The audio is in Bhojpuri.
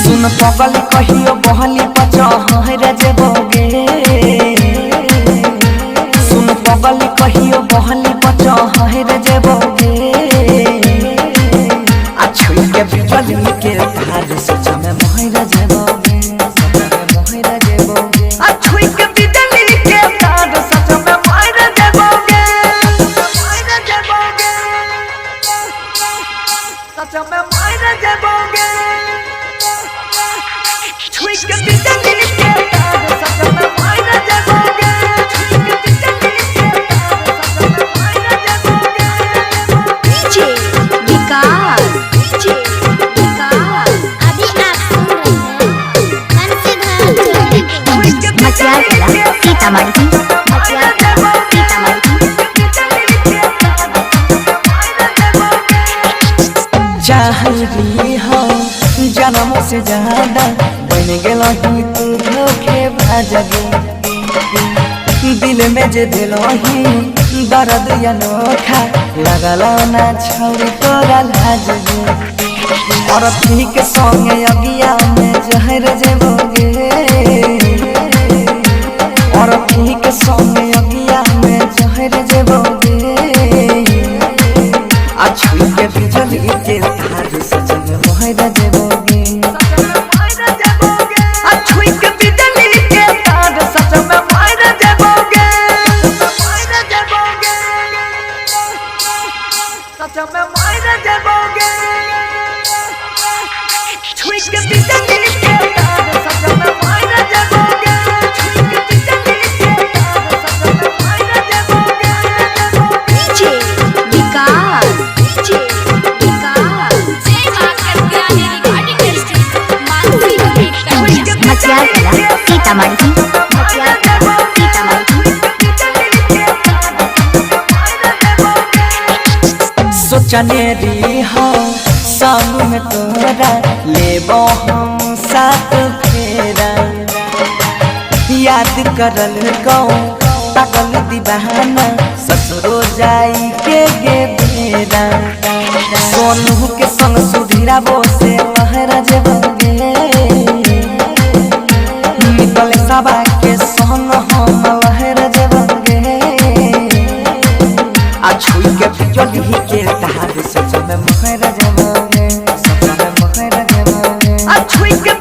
सुन पगल कहियो बहली पचहर जेबोगे सुन पगल कहियो बहली पचहर जेबोगे आ छुई के बिजली के धार सच में मोहर जेबोगे मोहर जेबोगे आ छुई के बिजली के धार सच में मोहर जेबोगे मोहर जेबोगे सच में मोहर जेबोगे छुई के बिजली के तार सच में मोहर जेबोगे छुई के बिजली के तार सच में मोहर जेबोगे डीजे विकास अभी आप सुन रहे हैं मचिया कला सीतामढ़ी मचिया कला सीतामढ़ी चाहरी हो जन्म से ज्यादा बन गेलो ही तू धोखेबाज दिल में जे दिलो ही दर्द अनोखा लगलो ना छौरी तोरा लाज और ठीक संगे अगिया में जहर जेबोगे और ठीक संगे अगिया में जहर जेबोगे आ छुई के बिजली के धार सच में मोहर जेबोगे आ छुई के बिजली के धार सच में मोहर जेबोगे सच में मोहर जेबोगे छुई के बिजली के धार सच में मोहर जेबोगे छुई के बिजली के धार सच में मोहर जेबोगे डीजे विकास मचिया कला सीतामढ़ी मचिया कला सीतामढ़ी सोचने री हो संग में तोरा लेबो हम साथ फेरा याद करल गौ पागल दीवाना ससुरो जाई के गे बेरा सोनू के संग सुधीरा बोसे लहरा जेबोगे निकल सबा के संग हम लहरा जेबोगे आ छुई के बिजली के धार सच में मोहर जेबोगे सच में मोहर जेबोगे आ छुई के